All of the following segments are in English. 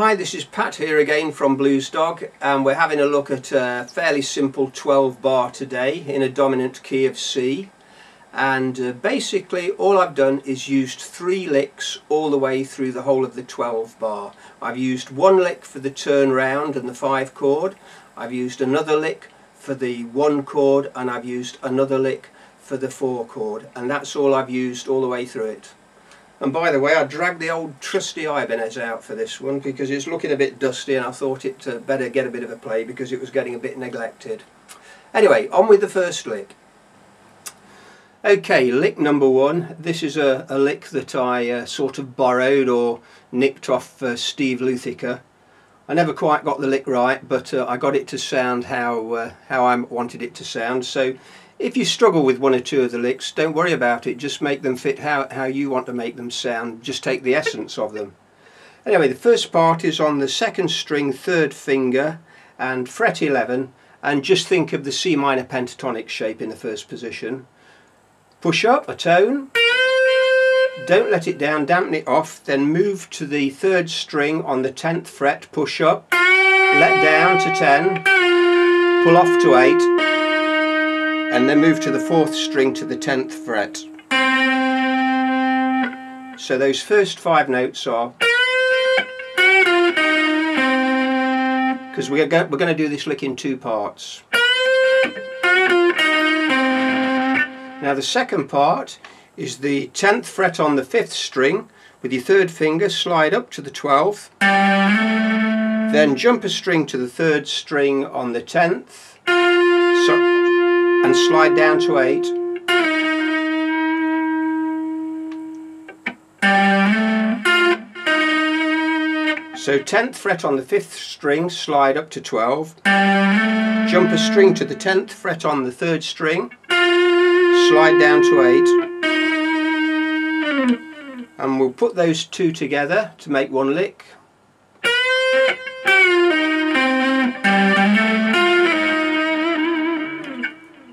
Hi, this is Pat here again from Blues Dog, and we're having a look at a fairly simple 12 bar today in a dominant key of C. And basically all I've done is used 3 licks all the way through the whole of the 12 bar. I've used 1 lick for the turn round and the 5 chord, I've used another lick for the 1 chord, and I've used another lick for the 4 chord, and that's all I've used all the way through it. And by the way, I dragged the old trusty ibanez out for this one because it's looking a bit dusty, and I thought it better get a bit of a play because it was getting a bit neglected. Anyway, on with the first lick. Okay, lick number 1. This is a lick that I sort of borrowed or nicked off Steve Luthiker. I never quite got the lick right, but I got it to sound how I wanted it to sound. So if you struggle with 1 or 2 of the licks, don't worry about it, just make them fit how you want to make them sound, just take the essence of them. Anyway, the first part is on the 2nd string, 3rd finger and fret 11, and just think of the C minor pentatonic shape in the first position. Push up a tone, don't let it down, dampen it off, then move to the 3rd string on the 10th fret, push up, let down to 10, pull off to 8, and then move to the 4th string to the 10th fret. So those first 5 notes are, because we're going to do this lick in 2 parts. Now the second part is the 10th fret on the 5th string, with your 3rd finger slide up to the 12th, then jump a string to the 3rd string on the 10th, and slide down to 8. So 10th fret on the 5th string, slide up to 12, jump a string to the 10th fret on the 3rd string, slide down to 8, and we'll put those 2 together to make 1 lick.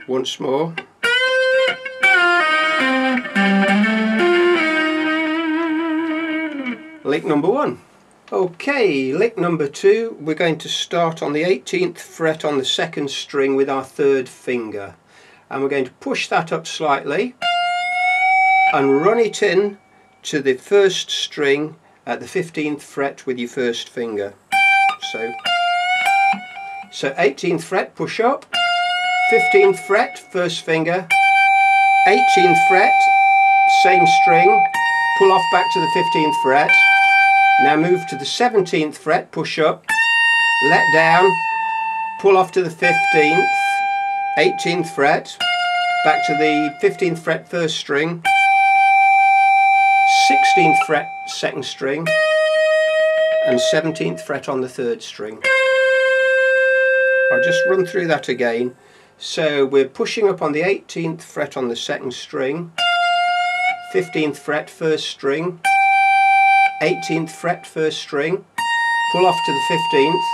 Once more. Lick number 1. Okay, lick number 2, we're going to start on the 18th fret on the 2nd string with our 3rd finger, and we're going to push that up slightly and run it in to the 1st string at the 15th fret with your 1st finger. So 18th fret, push up, 15th fret, 1st finger, 18th fret, same string, pull off back to the 15th fret, now move to the 17th fret, push up, let down, pull off to the 15th, 18th fret, back to the 15th fret, 1st string, 16th fret, 2nd string, and 17th fret on the 3rd string. I'll just run through that again. So we're pushing up on the 18th fret on the 2nd string, 15th fret, 1st string, 18th fret, 1st string, pull off to the 15th,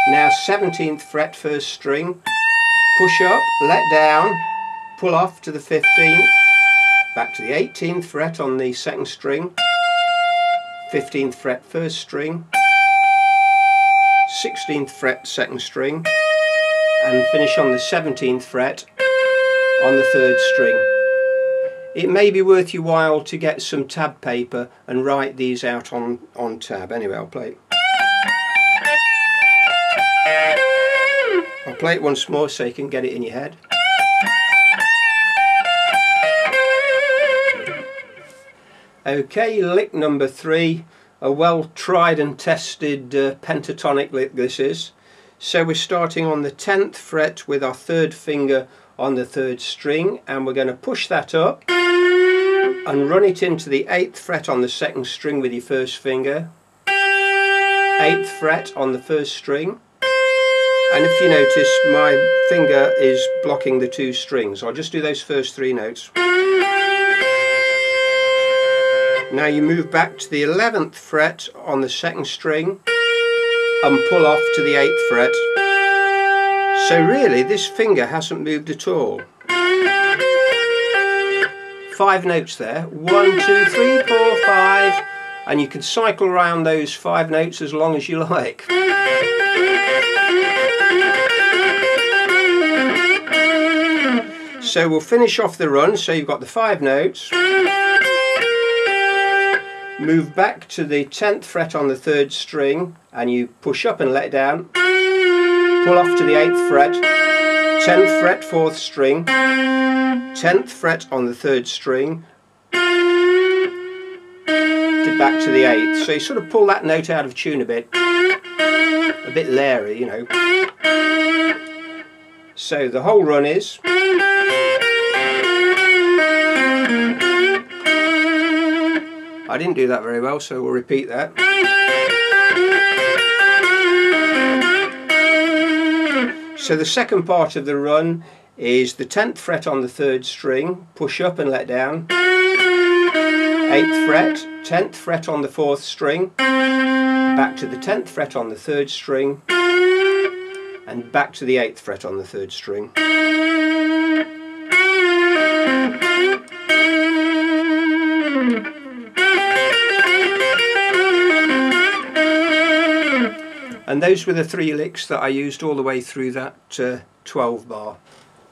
now 17th fret, 1st string, push up, let down, pull off to the 15th, back to the 18th fret on the 2nd string, 15th fret, 1st string, 16th fret, 2nd string, and finish on the 17th fret on the 3rd string. It may be worth your while to get some tab paper and write these out on tab. Anyway, I'll play it once more so you can get it in your head. Okay, lick number 3, a well tried and tested pentatonic lick this is. So we're starting on the 10th fret with our 3rd finger on the 3rd string, and we're going to push that up and run it into the 8th fret on the 2nd string with your 1st finger, 8th fret on the 1st string, and if you notice my finger is blocking the 2 strings. I'll just do those first 3 notes. Now you move back to the 11th fret on the 2nd string and pull off to the 8th fret. So really this finger hasn't moved at all. 5 notes there, 1, 2, 3, 4, 5, and you can cycle around those 5 notes as long as you like. So we'll finish off the run. So you've got the 5 notes, move back to the 10th fret on the 3rd string, and you push up and let it down, pull off to the 8th fret, 10th fret 4th string, 10th fret on the 3rd string, back to the 8th. So you sort of pull that note out of tune a bit leery, you know. So the whole run is. I didn't do that very well, so we'll repeat that. So the second part of the run is the 10th fret on the 3rd string, push up and let down, 8th fret, 10th fret on the 4th string, back to the 10th fret on the 3rd string, and back to the 8th fret on the 3rd string. And those were the 3 licks that I used all the way through that 12 bar.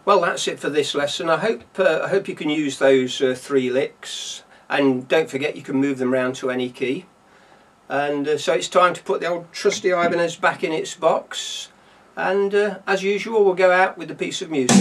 Well, that's it for this lesson. I hope you can use those 3 licks, and don't forget you can move them around to any key. And so it's time to put the old trusty Ibanez back in its box, and as usual we'll go out with a piece of music.